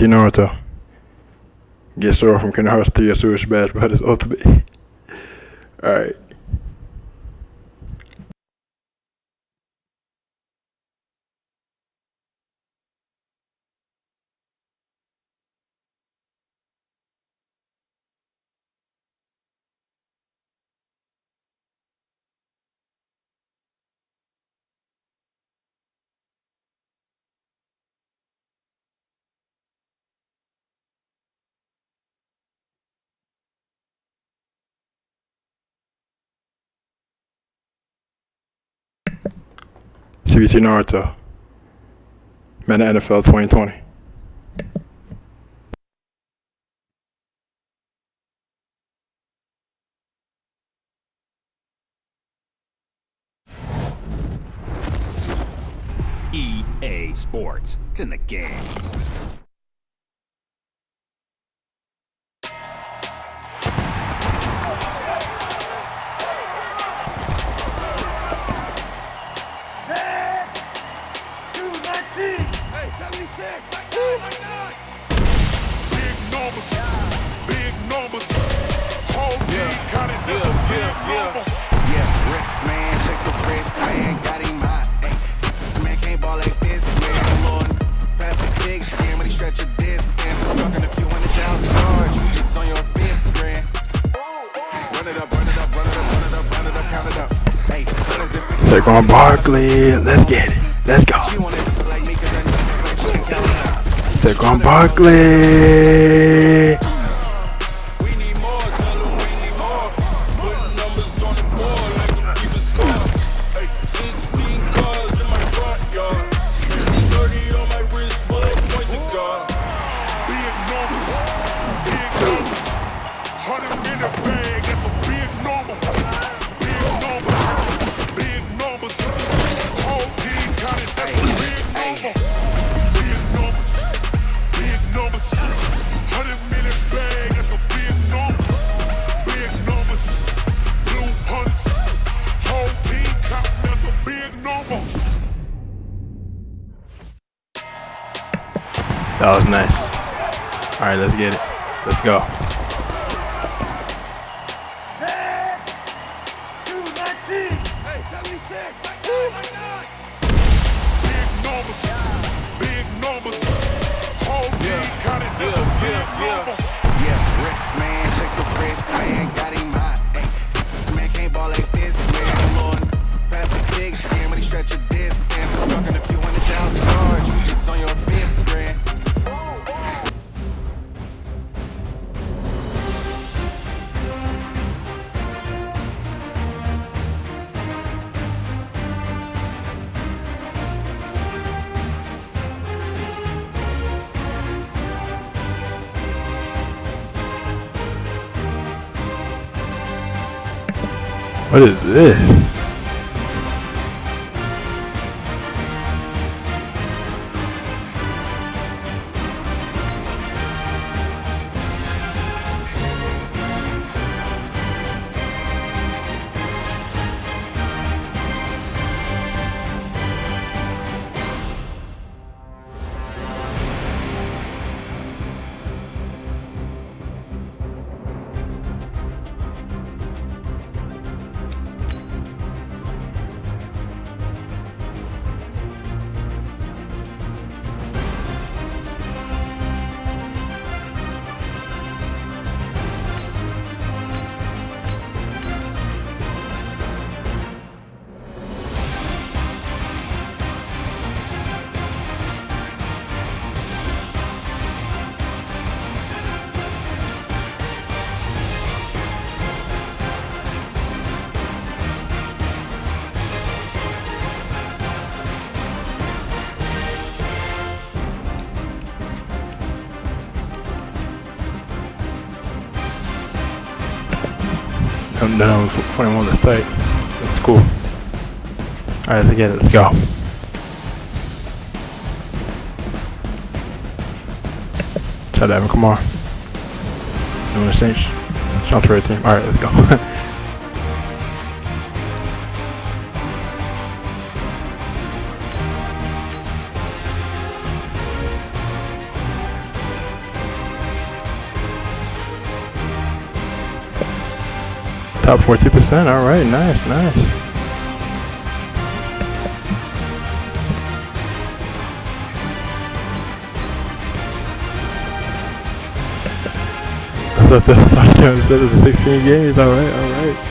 CBT Naruto. Get Sora from Kingdom Hearts 3 or Super Smash Brothers Ultimate. Alright. CBT Naruto. Meta NFL 2020. EA Sports. It's in the game. Saquon Barkley, let's get it. Let's go. Saquon Barkley. That was nice. All right, let's get it. Let's go. What is this? I'm done with 41 this tight. That's cool. Alright, let's get it. Let's go. Shout out to Kamar. Doing the Saints. Shout out to our team. Alright, let's go. Top 40%. All right, nice, nice. I thought that was 16 games. All right, all right.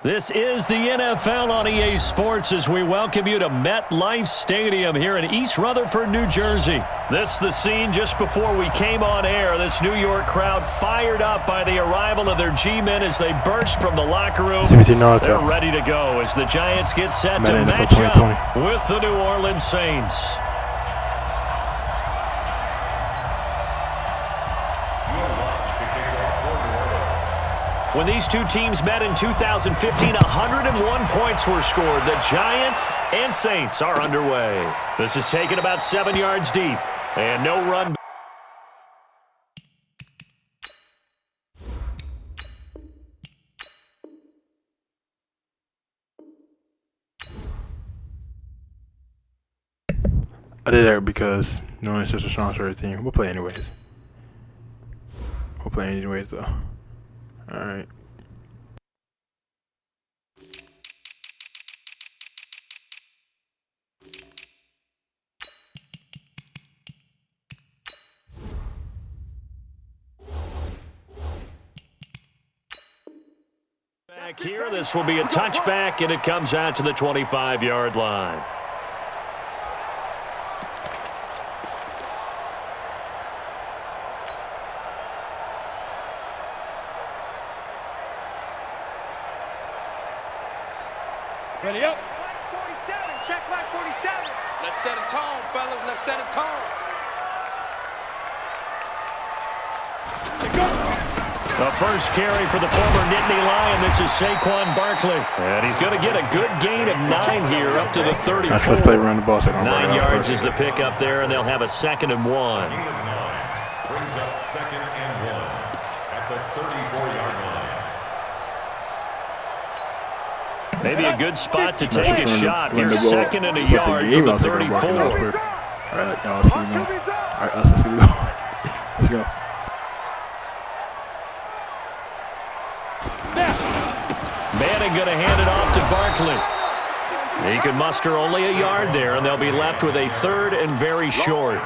This is the NFL on EA Sports as we welcome you to MetLife Stadium here in East Rutherford, New Jersey. This is the scene just before we came on air. This New York crowd fired up by the arrival of their G-men as they burst from the locker room. They're ready to go as the Giants get set to match up with the New Orleans Saints. When these two teams met in 2015, 101 points were scored. The Giants and Saints are underway. This is taken about 7 yards deep, and no run. I did that because knowing it's such a strong sort of team. We'll play anyways. We'll play anyways, though. All right. Back here, this will be a touchback, and it comes out to the 25-yard line. Ready up. Flag 47. Check flag 47. Let's set a tone, fellas. Let's set a tone. The first carry for the former Nittany Lion. This is Saquon Barkley. And he's going to get a good gain of 9 here up to the 34. Let's play around the ball. So 9 yards is the pick up there, and they'll have a 2nd and 1. Brings up 2nd and 1 at the 34-yard line. Maybe a good spot to take a shot here. 2nd and a yard from the 34. All right, y'all, let's keep going. All right, let's keep going. Let's go. Manning going to hand it off to Barkley. He could muster only a yard there, and they'll be left with a 3rd and very short.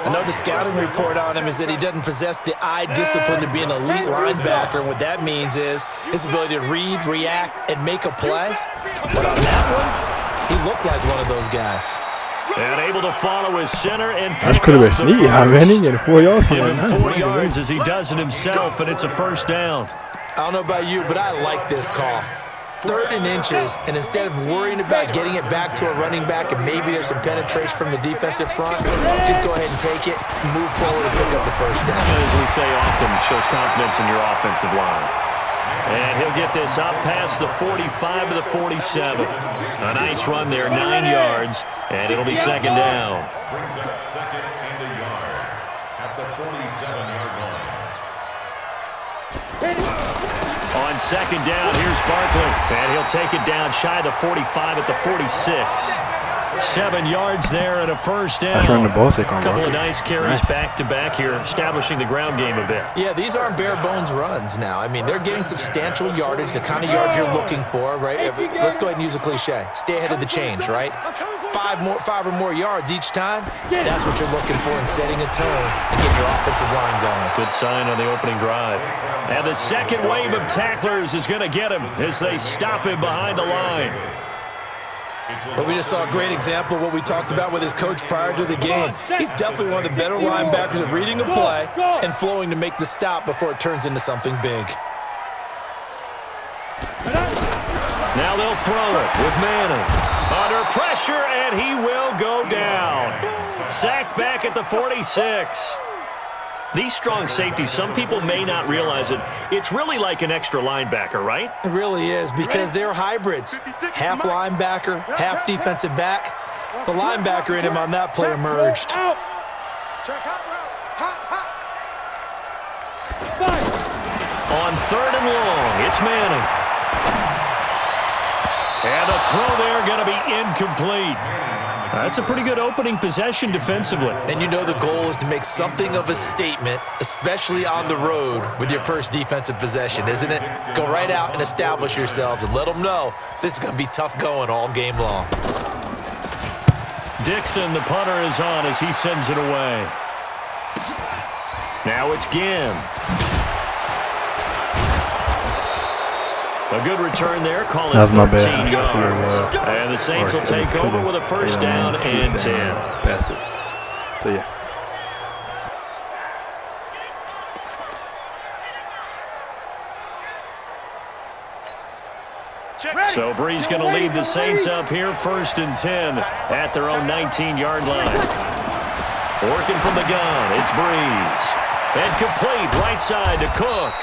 Another scouting report on him is that he doesn't possess the eye discipline to be an elite linebacker, and what that means is his ability to read, react, and make a play. But on that one, he looked like one of those guys. And able to follow his center and pick That could have been up the sneaky. first. Man, he getting 4 yards. Give him 4 yards as he does it himself, and it's a 1st down. I don't know about you, but I like this call. 3rd and inches, and instead of worrying about getting it back to a running back and maybe there's some penetration from the defensive front, just go ahead and take it, move forward, and pick up the first down. As we say often, shows confidence in your offensive line. And he'll get this up past the 45 to the 47. A nice run there, 9 yards, and it'll be 2nd down. Brings up 2nd and a yard at the 47-yard line. On 2nd down, here's Barkley, and he'll take it down shy of the 45 at the 46. 7 yards there and a first down. That's running the ball sick on A couple Barkley. of nice carries back-to-back here, establishing the ground game a bit. Yeah, these aren't bare-bones runs now. I mean, they're getting substantial yardage, the kind of yards you're looking for, right? Let's go ahead and use a cliche. Stay ahead of the change, right? 5 or more yards each time, that's what you're looking for in setting a tone and getting your offensive line going. Good sign on the opening drive. And the second wave of tacklers is going to get him as they stop him behind the line. But we just saw a great example of what we talked about with his coach prior to the game. He's definitely one of the better linebackers at reading a play and flowing to make the stop before it turns into something big. Now they'll throw it with Manning. Under pressure, and he will go down. Sacked back at the 46. These strong safeties, some people may not realize it. It's really like an extra linebacker, right? It really is, because they're hybrids. Half linebacker, half defensive back. The linebacker in him on that play emerged. On 3rd and long, it's Manning. And the throw there going to be incomplete. That's a pretty good opening possession defensively. And you know the goal is to make something of a statement, especially on the road with your first defensive possession, isn't it? Go right out and establish yourselves and let them know this is going to be tough going all game long. Dixon, the punter, is on as he sends it away. Now it's Ginn. A good return there, calling 13 yards. And the Saints will take over with a first down and 10. Pass it. So, yeah. So Brees going to lead the Saints up here, 1st and 10 at their own 19-yard line. Working from the gun, it's Brees. And complete right side to Cook.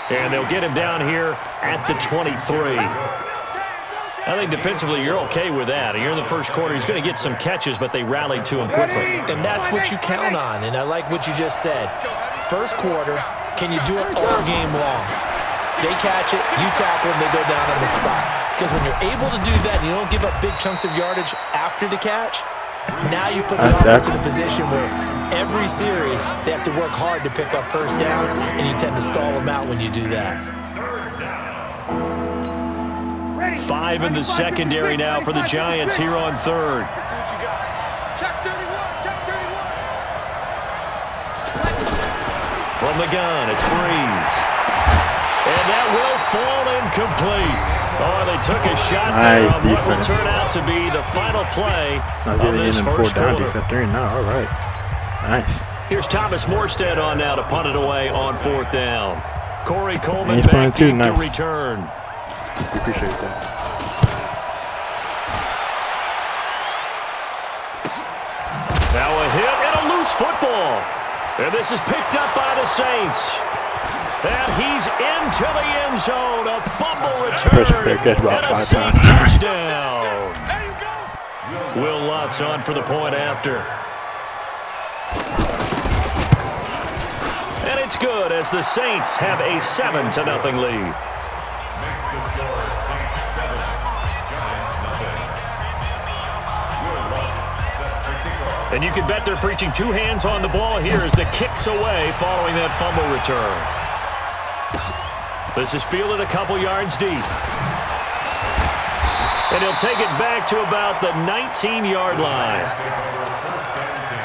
And they'll get him down here at the 23. I think defensively you're okay with that. Here in the first quarter, he's going to get some catches, but they rallied to him quickly. And that's what you count on, and I like what you just said. First quarter, can you do it all game long? They catch it, you tackle them, they go down on the spot. Because when you're able to do that and you don't give up big chunks of yardage after the catch, now you put the offense in a position where every series they have to work hard to pick up first downs, and you tend to stall them out when you do that. 5 in the secondary now for the Giants here on 3rd. From the gun, it's Brees. And that will fall incomplete. Oh, they took a shot there on what will turn out to be the final play of this first quarter. Defense 3 now. All right. Nice. Here's Thomas Morstead on now to punt it away on 4th down. Corey Coleman he's back too, deep to nice. return. We appreciate that. Now a hit and a loose football. And this is picked up by the Saints. And he's into the end zone. A fumble return and a Saint touchdown. Will Lutz on for the point after. And it's good as the Saints have a 7-0 lead. Makes the score Saints 7, Giants nothing. Will Lutz sets the kickoff. And you can bet they're preaching 2 hands on the ball here as the kick's away following that fumble return. This is fielded a couple yards deep. And he'll take it back to about the 19-yard line. First down 10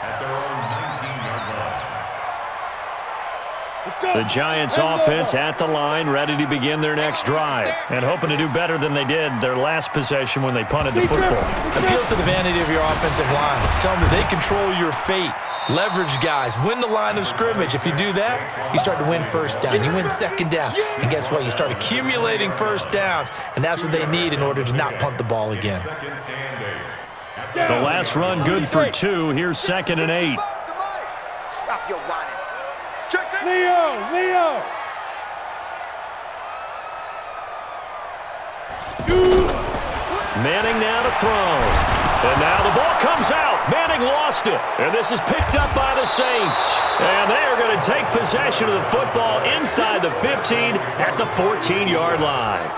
at their own 19-yard line. The Giants offense at the line, ready to begin their next drive, and hoping to do better than they did their last possession when they punted the football. Appeal to the vanity of your offensive line. Tell them that they control your fate. Leverage guys. Win the line of scrimmage. If you do that, you start to win first down. You win second down. And guess what? You start accumulating first downs, and that's what they need in order to not punt the ball again. The last run good for 2. Here's 2nd and 8. Stop your whining. Leo! Manning now to throw. And now the ball comes out. Manning lost it. And this is picked up by the Saints. And they are going to take possession of the football inside the 15 at the 14-yard line.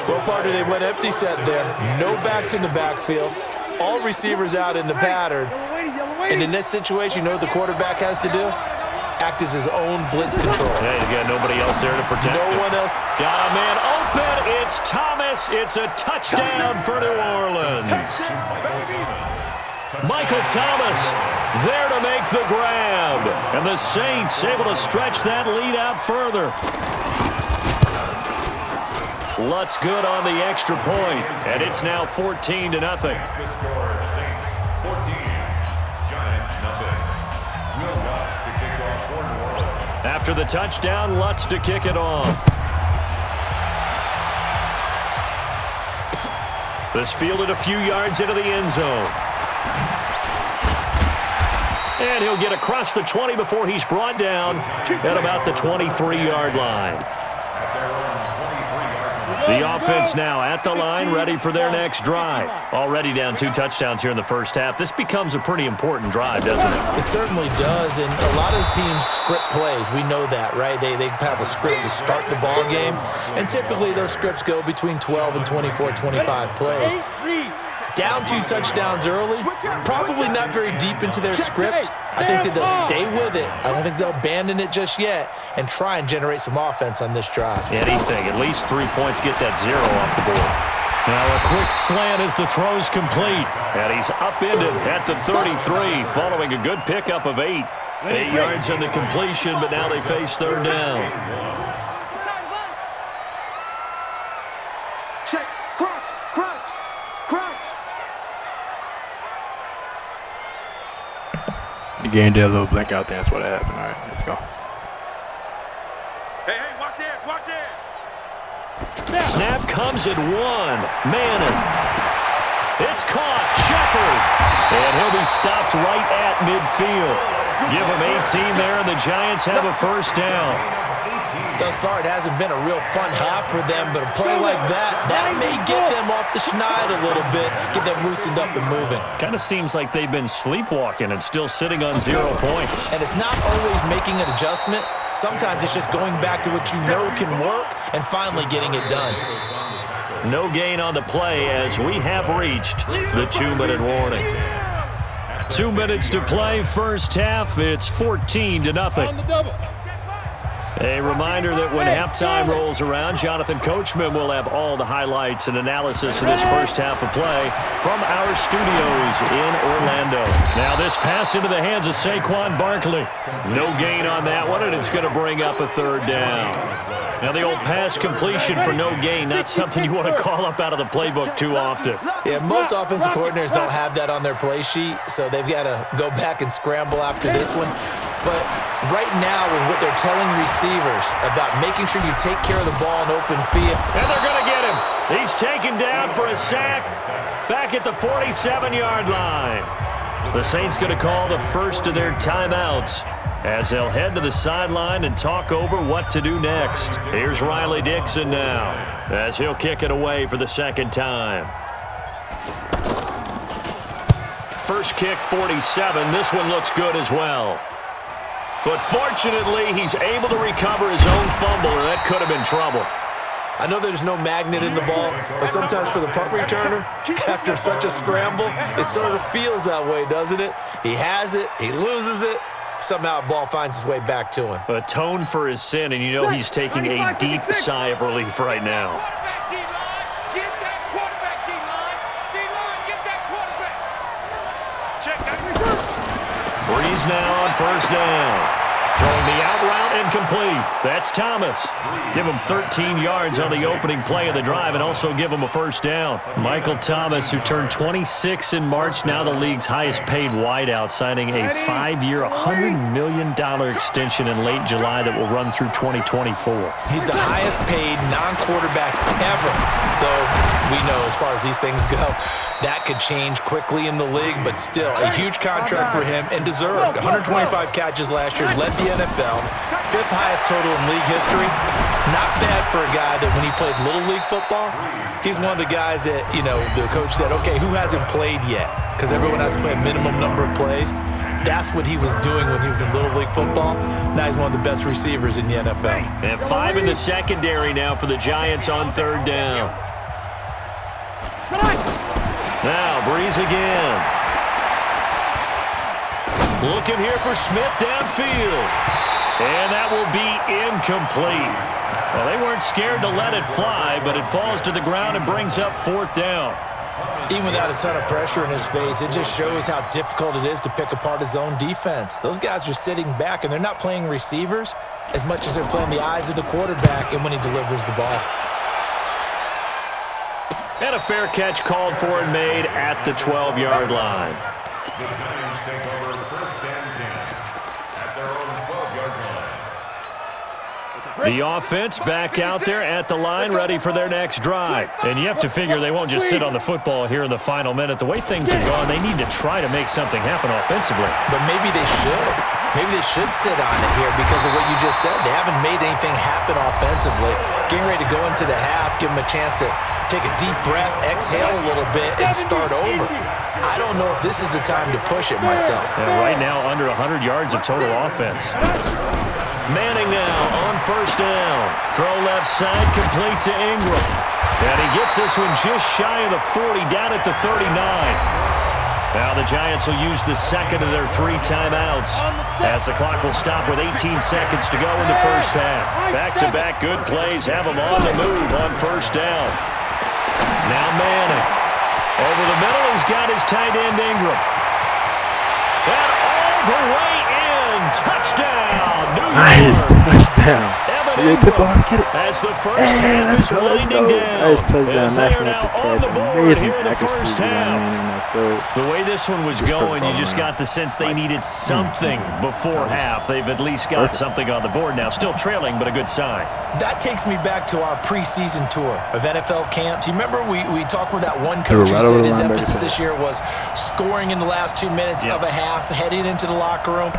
Well, partner, they went empty set there. No backs in the backfield. All receivers out in the pattern. And in this situation, you know what the quarterback has to do? Act as his own blitz control. Yeah, he's got nobody else there to protect him. No one else. Got a man open. It's Thomas. It's a touchdown for New Orleans. Michael Thomas there to make the grab. And the Saints able to stretch that lead out further. Lutz good on the extra point, and it's now 14-0. The score, Saints 14, Giants nothing. Will Lutz to kick off for New Orleans. After the touchdown, Lutz to kick it off. This fielded a few yards into the end zone. And he'll get across the 20 before he's brought down at about the 23-yard line. The offense now at the line, ready for their next drive. Already down 2 touchdowns here in the first half. This becomes a pretty important drive, doesn't it? It certainly does, and a lot of teams script plays. We know that, right? They have a script to start the ball game, and typically those scripts go between 12 and 24, 25 plays. Down 2 touchdowns early, probably not very deep into their script. I think that they'll stay with it. I don't think they'll abandon it just yet and try and generate some offense on this drive. Anything, at least 3 points, get that 0 off the board. Now a quick slant as the throw's complete. And he's upended at the 33 following a good pickup of 8. 8 yards on the completion, but now they face 3rd down. Check. Crunch. The game did a little blink out there. That's what happened. All right, let's go. Hey, watch this. Snap comes at 1. Manning. It's caught. Shepard. And he'll be stopped right at midfield. Give him 18 there, and the Giants have a first down. Thus far, it hasn't been a real fun half for them, but a play like that may get them off the schneid a little bit, get them loosened up and moving. Kind of seems like they've been sleepwalking and still sitting on 0 points. And it's not always making an adjustment. Sometimes it's just going back to what you know can work and finally getting it done. No gain on the play as we have reached the 2-minute warning. 2 minutes to play, first half. It's 14-0. A reminder that when halftime rolls around, Jonathan Coachman will have all the highlights and analysis of this first half of play from our studios in Orlando. Now this pass into the hands of Saquon Barkley. No gain on that one, and it's going to bring up a 3rd down. Now the old pass completion for no gain, not something you want to call up out of the playbook too often. Yeah, most offensive coordinators don't have that on their play sheet, so they've got to go back and scramble after this one. But right now, with what they're telling receivers about making sure you take care of the ball in open field. And they're going to get him. He's taken down for a sack back at the 47-yard line. The Saints going to call the first of their timeouts as they'll head to the sideline and talk over what to do next. Here's Riley Dixon now as he'll kick it away for the 2nd time. First kick, 47. This one looks good as well. But fortunately, he's able to recover his own fumble, or that could have been trouble. I know there's no magnet in the ball, but sometimes for the punt returner, after such a scramble, it sort of feels that way, doesn't it? He has it, he loses it, somehow the ball finds its way back to him. Atone for his sin, and you know he's taking a deep sigh of relief right now. Breeze now on first down. Throwing the out route incomplete. That's Thomas. Give him 13 yards on the opening play of the drive and also give him a first down. Michael Thomas, who turned 26 in March, now the league's highest paid wideout, signing a 5-year, $100 million extension in late July that will run through 2024. He's the highest paid non-quarterback ever, though we know as far as these things go, that could change quickly in the league, but still a huge contract for him and deserved. 125 catches last year, led the NFL, 5th highest total in league history. Not bad for a guy that when he played Little League football, he's one of the guys that, you know, the coach said, okay, who hasn't played yet? Because everyone has to play a minimum number of plays. That's what he was doing when he was in Little League football. Now he's one of the best receivers in the NFL. And 5 in the secondary now for the Giants on 3rd down. Now, Breeze again. Looking here for Smith downfield. And that will be incomplete. Well, they weren't scared to let it fly, but it falls to the ground and brings up 4th down. Even without a ton of pressure in his face, it just shows how difficult it is to pick apart his own defense. Those guys are sitting back, and they're not playing receivers as much as they're playing the eyes of the quarterback and when he delivers the ball. And a fair catch called for and made at the 12-yard line. The Giants take over 1st and 10 at their own 12-yard line. The offense back out there at the line, ready for their next drive. And you have to figure they won't just sit on the football here in the final minute. The way things have gone, they need to try to make something happen offensively. But maybe they should. Maybe they should sit on it here because of what you just said. They haven't made anything happen offensively. Getting ready to go into the half, give them a chance to take a deep breath, exhale a little bit, and start over. I don't know if this is the time to push it myself. And right now, under 100 yards of total offense. Manning now on 1st down. Throw left side, complete to Ingram. And he gets this one just shy of the 40, down at the 39. Now the Giants will use the second of their 3 timeouts as the clock will stop with 18 seconds to go in the first half. Back-to-back good plays have them on the move on 1st down. Now Manning. Over the middle, he's got his tight end Ingram. And all the way in. Touchdown, New York. Nice touchdown. Evan Ingram as the first half is winding down. Nice touchdown. As they are now on the board Amazing here in the accuracy first by half. Manning in that throw. The way this one was going, you just got the sense they needed something before half. They've at least got something on the board now. Still trailing, but a good sign. That takes me back to our preseason tour of NFL camps. You remember we talked with that one coach who said his emphasis this year was scoring in the last 2 minutes of a half, heading into the locker room.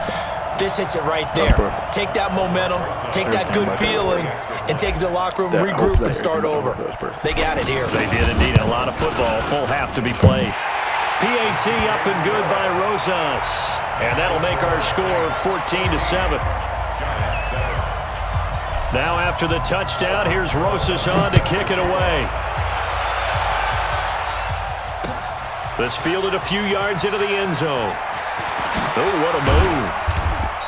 This hits it right there. Take that momentum, take that good feeling, and take it to the locker room, regroup, and start over. They got it here. They did indeed. A lot of football, full half to be played. PAT up and good by Rosas. And that'll make our score 14-7. Now after the touchdown, here's Rosas on to kick it away. This fielded a few yards into the end zone. Oh, what a move.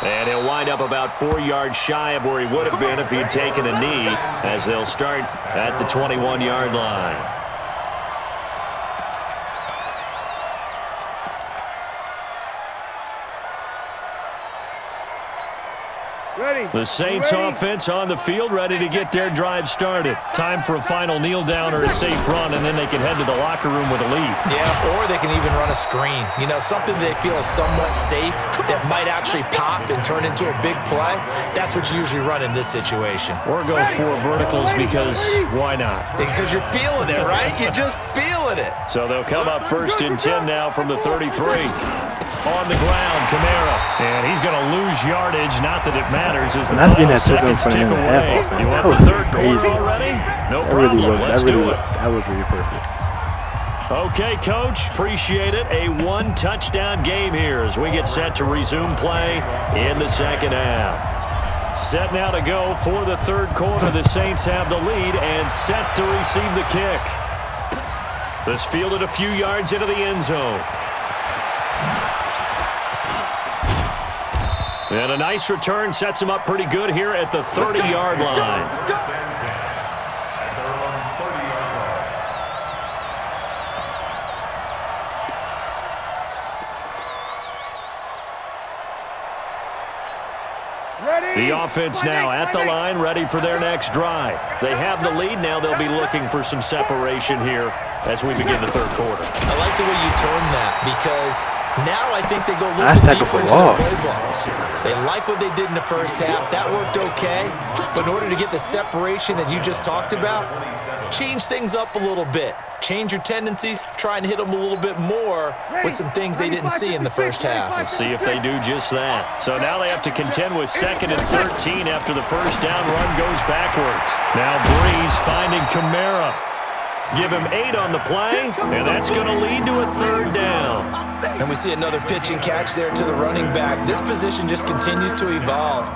And he'll wind up about 4 yards shy of where he would have been if he'd taken a knee, as they'll start at the 21-yard line. The Saints offense on the field, ready to get their drive started. Time for a final kneel down or a safe run, and then they can head to the locker room with a lead. Yeah, or they can even run a screen. You know, something they feel is somewhat safe that might actually pop and turn into a big play. That's what you usually run in this situation. Or go 4 verticals because why not? Because you're feeling it, right? You're just feeling it. So they'll come up 1st and 10 now from the 33. On the ground, Kamara. And he's going to lose yardage. Not that it matters as the final seconds tick away. You want the 3rd quarter already? No problem. Let's do it. That was really perfect. Okay, Coach. Appreciate it. A 1-touchdown game here as we get set to resume play in the second half. Set now to go for the 3rd quarter. The Saints have the lead and set to receive the kick. This fielded a few yards into the end zone. And a nice return sets him up pretty good here at the 30-yard line. The offense now at the line, ready for their next drive. They have the lead. Now they'll be looking for some separation here as we begin the third quarter. I like the way you term that because now I think they go a little bit deeper into the playbook. They like what they did in the first half. That worked okay. But in order to get the separation that you just talked about, change things up a little bit. Change your tendencies, try and hit them a little bit more with some things they didn't see in the first half. Let's see if they do just that. So now they have to contend with 2nd and 13 after the first down run goes backwards. Now Breeze finding Kamara. Give him 8 on the play, and that's going to lead to a 3rd down. And we see another pitch and catch there to the running back. This position just continues to evolve.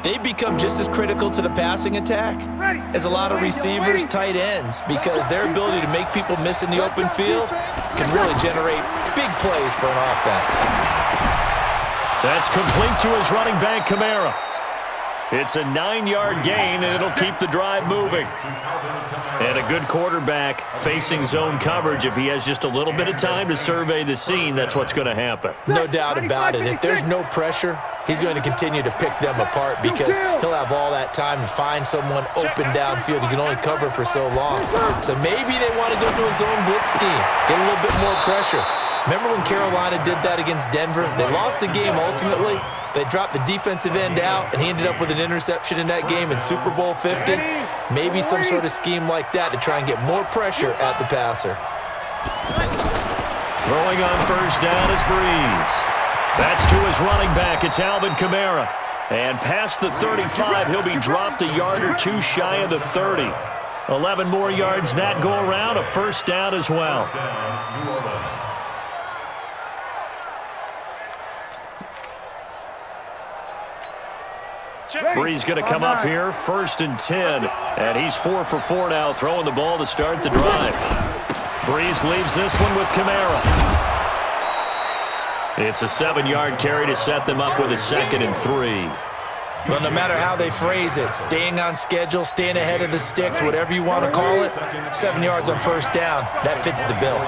They become just as critical to the passing attack as a lot of receivers, tight ends, because their ability to make people miss in the open field can really generate big plays for an offense. That's complete to his running back, Kamara. It's a 9-yard gain, and it'll keep the drive moving. And a good quarterback facing zone coverage. If he has just a little bit of time to survey the scene, that's what's going to happen. No doubt about it. If there's no pressure, he's going to continue to pick them apart because he'll have all that time to find someone open downfield. He can only cover for so long. So maybe they want to go to a zone blitz scheme, get a little bit more pressure. Remember when Carolina did that against Denver? They lost the game ultimately. They dropped the defensive end out, and he ended up with an interception in that game in Super Bowl 50. Maybe some sort of scheme like that to try and get more pressure at the passer. Throwing on first down is Breeze. That's to his running back. It's Alvin Kamara. And past the 35, he'll be dropped a yard or two shy of the 30. 11 more yards that go around, a first down as well. Breeze going to come up here, 1st and 10. And he's 4 for 4 now, throwing the ball to start the drive. Breeze leaves this one with Kamara. It's a 7-yard carry to set them up with a 2nd and 3. Well, no matter how they phrase it, staying on schedule, staying ahead of the sticks, whatever you want to call it, 7 yards on first down, that fits the bill.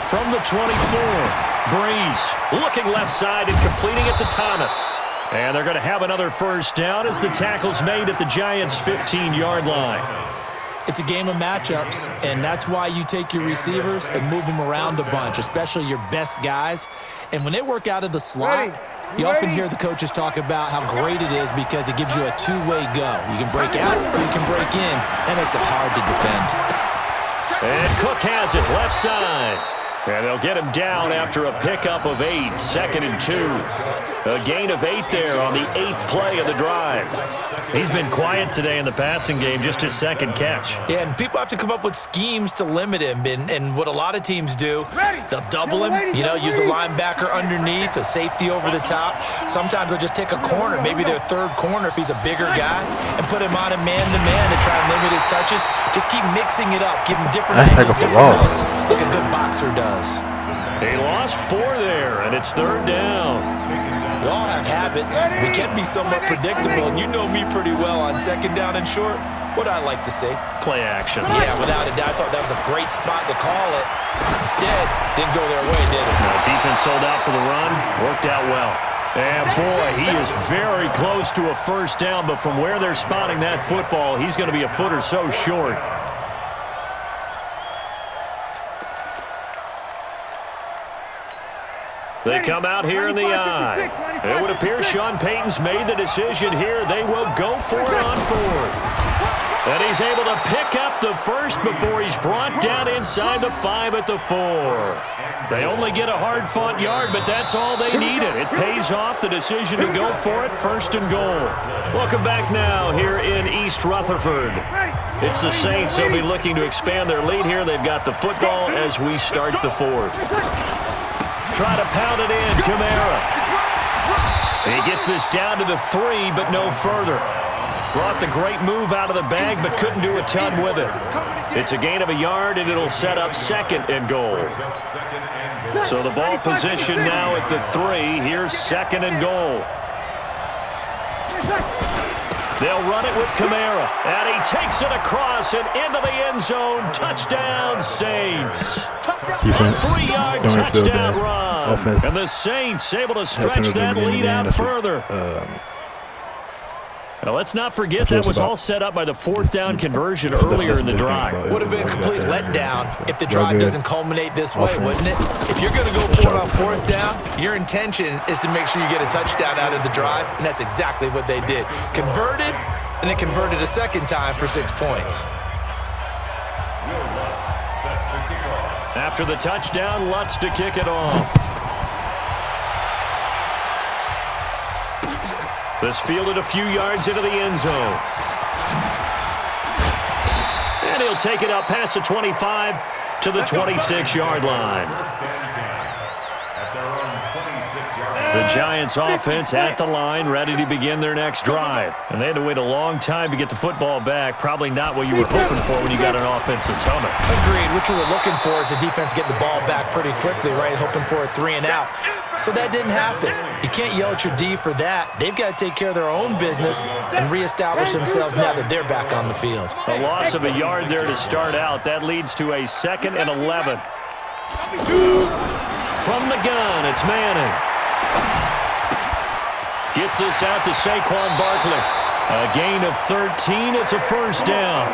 From the 24. Breeze looking left side and completing it to Thomas. And they're going to have another first down as the tackle's made at the Giants' 15-yard line. It's a game of matchups, and that's why you take your receivers and move them around a bunch, especially your best guys. And when they work out of the slot, you often hear the coaches talk about how great it is because it gives you a two-way go. You can break out or you can break in. That makes it hard to defend. And Cook has it left side. And they'll get him down after a pickup of 8, 2nd and 2. A gain of 8 there on the 8th play of the drive. He's been quiet today in the passing game, just his 2nd catch. Yeah, and people have to come up with schemes to limit him. And what a lot of teams do, they'll double him, use a linebacker underneath, a safety over the top. Sometimes they'll just take a corner, maybe their 3rd corner if he's a bigger guy, and put him on a man-to-man to try and limit his touches. Just keep mixing it up, give him different angles, different looks, like a good boxer does. He lost 4 there, and it's 3rd down. We all have habits. We can be somewhat predictable, and you know me pretty well on 2nd down and short. What I like to see. Play action. Yeah, without a doubt. I thought that was a great spot to call it. Instead, didn't go their way, did it? No, defense sold out for the run. Worked out well. And, boy, he is very close to a first down, but from where they're spotting that football, he's going to be a foot or so short. They come out here in the eye. It would appear Sean Payton's made the decision here. They will go for it on 4th. And he's able to pick up the first before he's brought down inside the 5 at the 4. They only get a hard-fought yard, but that's all they needed. It pays off the decision to go for it, 1st and goal. Welcome back now here in East Rutherford. It's the Saints. They'll be looking to expand their lead here. They've got the football as we start the 4th. Try to pound it in, Kamara. And he gets this down to the 3, but no further. Brought the great move out of the bag, but couldn't do a ton with it. It's a gain of a yard, and it'll set up 2nd and goal. So the ball position now at the 3. Here's 2nd and goal. They'll run it with Kamara, and he takes it across and into the end zone. Touchdown, Saints. Defense, 3-yard don't feel touchdown bad. run. Offense, And the Saints able to has stretch turned that into lead out that's further. Now, let's not forget That's what that it's was about. all set up by the fourth down conversion earlier in the drive. Would have been a complete letdown if the Y'all drive good. doesn't culminate this way, Offense. wouldn't it? If you're going to go for it on fourth down, your intention is to make sure you get a touchdown out of the drive, and that's exactly what they did. Converted, and then converted a second time for 6 points. Will Lutz set to kick off. After the touchdown, Lutz to kick it off. This fielded a few yards into the end zone. And he'll take it up past the 25 to the 26-yard line. First and 10 at their own 26-yard line. The Giants offense at the line, ready to begin their next drive. And they had to wait a long time to get the football back. Probably not what you were hoping for when you got an offense that's humming. Agreed. What you were looking for is the defense getting the ball back pretty quickly, right? Hoping for a 3 and out. So that didn't happen. You can't yell at your D for that. They've got to take care of their own business and reestablish themselves now that they're back on the field. A loss of a yard there to start out. That leads to a 2nd and 11. From the gun, it's Manning. Gets this out to Saquon Barkley. A gain of 13. It's a first down.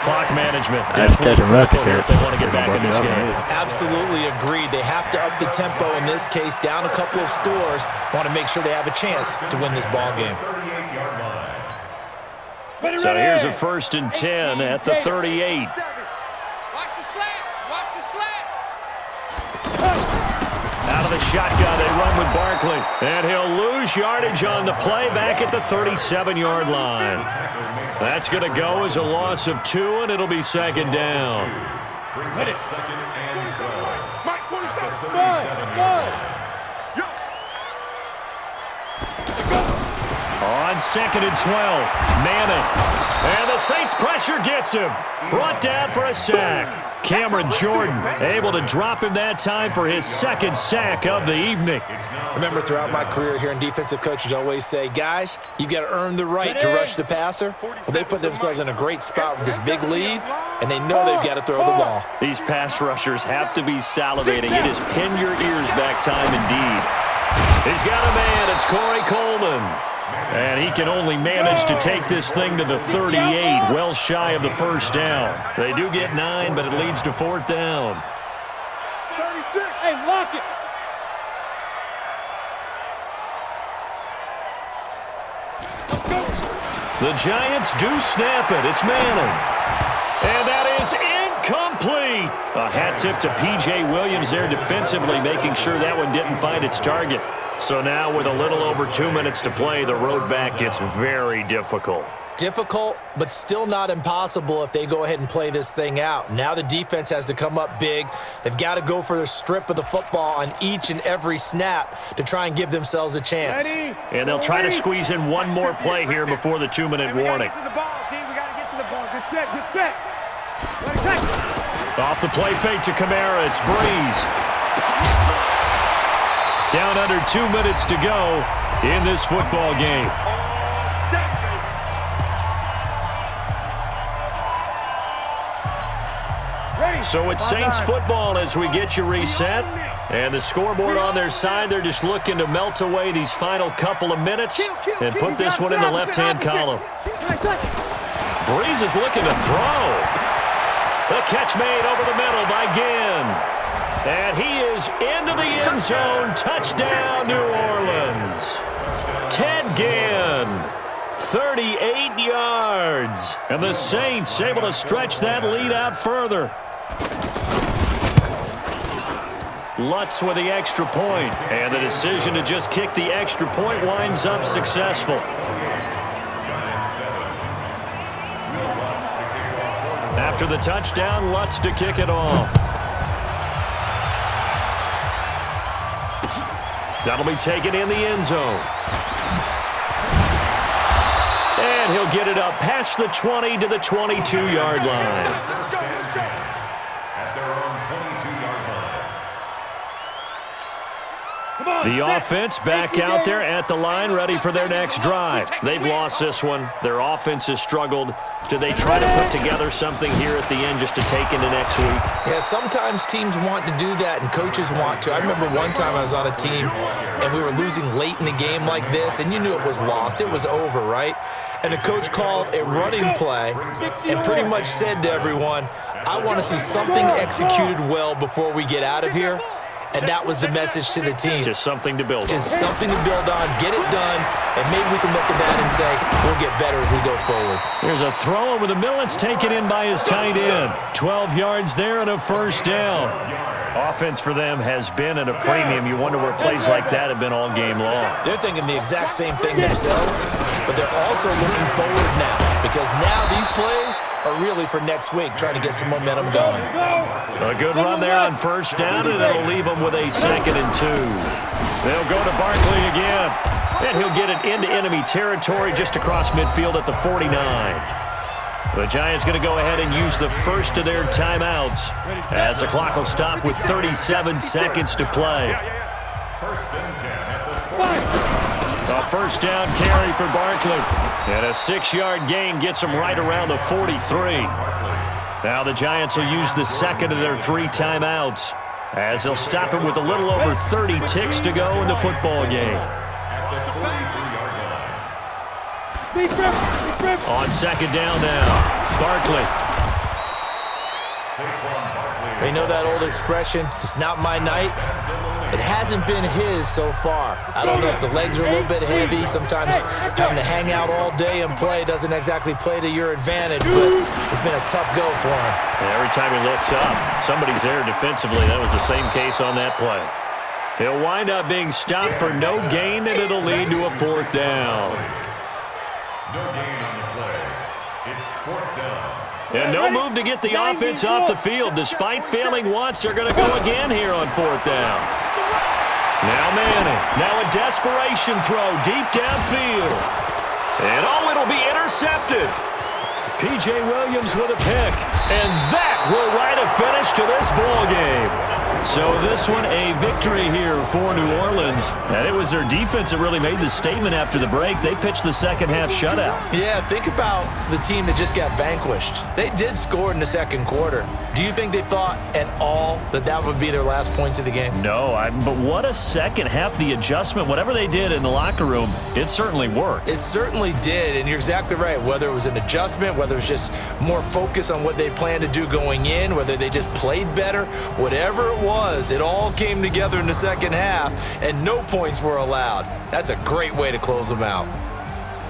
Clock management Nice definitely catch and run critical there. if they want to get back in this game. Absolutely agreed. They have to up the tempo in this case, down a couple of scores. Want to make sure they have a chance to win this ball game. 38-yard line. So here's a 1st and 10 at the 38. Watch the slants. Watch the slants. Out of the shotgun, they run with Barkley. And he'll lose yardage on the play back at the 37-yard line. That's going to go as a loss of 2, and it'll be 2nd down. Brings up 2nd and 12 Mike, at the 47. 37-yard line. On 2nd and 12, Manning. And the Saints pressure gets him. Brought down for a sack. Cameron Jordan able to drop him that time for his 2nd sack of the evening. Remember, throughout my career here in defensive coaches always say, guys, you've got to earn the right to rush the passer. Well, they put themselves in a great spot with this big lead, and they know they've got to throw the ball. These pass rushers have to be salivating. It is pin your ears back time indeed. He's got a man. It's Corey Coleman. And he can only manage to take this thing to the 38, well shy of the first down. They do get 9, but it leads to 4th down. 36. Hey, lock it. The Giants do snap it. It's Manning. And that is incomplete. A hat tip to P.J. Williams there defensively, making sure that one didn't find its target. So now with a little over 2 minutes to play, the road back gets very difficult. Difficult, but still not impossible if they go ahead and play this thing out. Now the defense has to come up big. They've got to go for the strip of the football on each and every snap to try and give themselves a chance. And they'll try to squeeze in one more play here before the 2-minute warning. Get to the ball, team. We got to get to the ball. Good set. Good set. Ready, take. Off the play fake to Kamara, it's Breeze. Down under 2 minutes to go in this football game. So it's Saints football as we get you reset. And the scoreboard on their side, they're just looking to melt away these final couple of minutes and put this one in the left-hand column. Breeze is looking to throw. The catch made over the middle by Ginn. And he is into the end zone. Touchdown, New Orleans. Ted Ginn, 38 yards. And the Saints able to stretch that lead out further. Lutz with the extra point, and the decision to just kick the extra point winds up successful. After the touchdown, Lutz to kick it off. That'll be taken in the end zone. And he'll get it up past the 20 to the 22-yard line. At their own 22-yard line. Come on. The offense back out there at the line, ready for their next drive. They've lost this one. Their offense has struggled. Do they try to put together something here at the end just to take into next week? Yeah, sometimes teams want to do that and coaches want to. I remember one time I was on a team and we were losing late in the game like this, and you knew it was lost. It was over, right? And the coach called a running play and pretty much said to everyone, I want to see something executed well before we get out of here. And that was the message to the team. Just something to build on. Just something to build on, get it done, and maybe we can look at that and say, we'll get better as we go forward. Here's a throw over the middle. It's taken in by his tight end. 12 yards there and a first down. Offense for them has been at a premium. You wonder where plays like that have been all game long. They're thinking the exact same thing themselves, but they're also looking forward now because now these plays are really for next week, trying to get some momentum going. A good run there on first down, and it'll leave them with a 2nd and 2. They'll go to Barkley again, and he'll get it into enemy territory just across midfield at the 49. The Giants going to go ahead and use the first of their timeouts as the clock will stop with 37 seconds to play. First and 10 at the 40. A first down carry for Barkley. And a 6-yard gain gets him right around the 43. Now the Giants will use the second of their 3 timeouts as they'll stop him with a little over 30 ticks to go in the football game. At the 43-yard line. On second down now, Barkley. You know that old expression, it's not my night? It hasn't been his so far. I don't know if the legs are a little bit heavy. Sometimes having to hang out all day and play doesn't exactly play to your advantage, but it's been a tough go for him. And every time he looks up, somebody's there defensively. That was the same case on that play. He'll wind up being stopped for no gain, and it'll lead to a 4th down. No gain on the play. It's 4th down. And no move to get the offense off the field. Despite failing once, they're going to go again here on 4th down. Now Manning. Now a desperation throw deep downfield. And it'll be intercepted. P.J. Williams with a pick. And that will write a finish to this ball game. So this one a victory here for New Orleans. And it was their defense that really made the statement after the break. They pitched the second half shutout. Yeah, think about the team that just got vanquished. They did score in the second quarter. Do you think they thought at all that that would be their last points of the game? No, but what a second half. The adjustment, whatever they did in the locker room, it certainly worked. It certainly did, and you're exactly right. Whether it was an adjustment, whether it was just more focus on what they planned to do going in, whether they just played better, whatever it was, it all came together in the second half, and no points were allowed. That's a great way to close them out.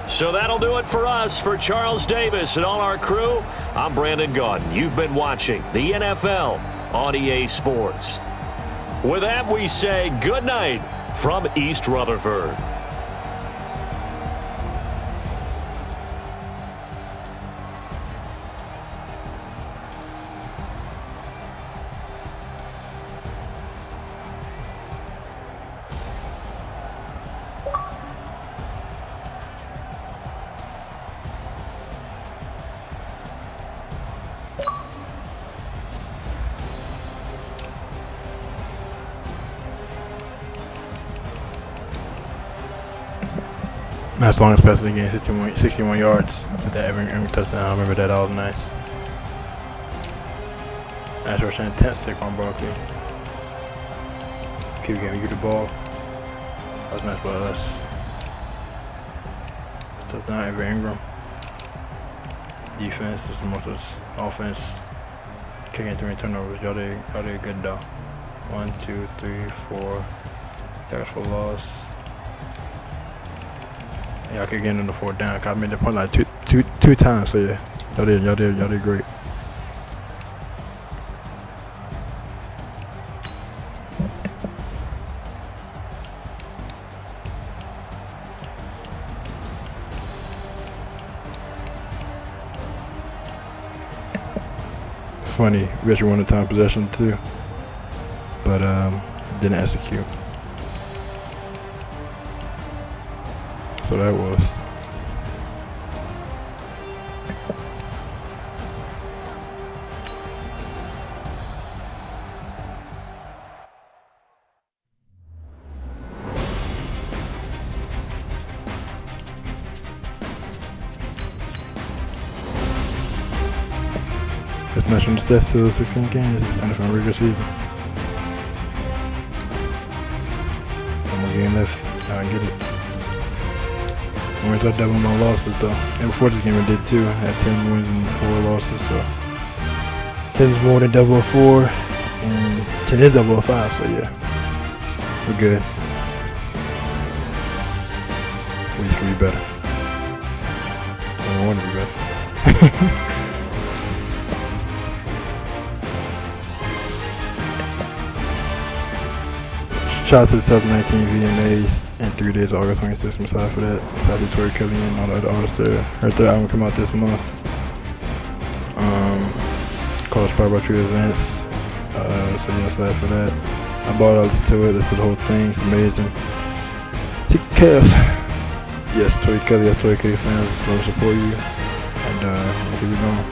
So that'll do it for us. For Charles Davis and all our crew, I'm Brandon Gaudin. You've been watching the NFL on EA Sports. With that, we say good night from East Rutherford. Nice longest pass of the game, 61 yards with that every touchdown. I remember that. That was nice. Nice rushing attempt, Saquon Barkley. Keep giving you the ball. That was nice by us. Touchdown, Evan Ingram. Defense is the most offense. Kicking 3 turnovers. Y'all did good though. 1, 2, 3, 4. Tackles for loss. Yeah, I could get in the 4th down. I made the point like two times. So yeah, y'all did great. Funny, we actually won the time possession too, but didn't execute. So that was. It's mentioned the stats to 16 games. It's NFL regular season. One more game left. I get it. I'm going to start doubling my losses though. And before this game I did too. I had 10 wins and 4 losses. So 10 is more than double 4. And 10 is double 5. So yeah. We're good. We just can be better. I don't want to be better. Shout out to the 2019 VMAs in 3 days, August 26th. I'm excited for that. Shout out to Tori Kelly and all the other artists there. Her third album come out this month. Called Inspired by True Events. So yeah, excited for that. I bought all this to it. Listened to the whole thing. It's amazing. Take care. Yes, Tori Kelly. Yes, Tori Kelly fans. Just love to support you. And we'll keep it going.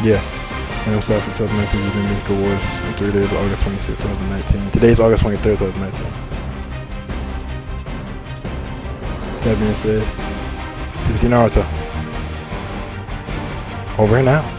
Yeah. And I'm sorry for 2019 Using Music Awards in 3 days, August 26, 2019. Today's August 23rd, 2019. That being said, PBC Naruto. Over and out.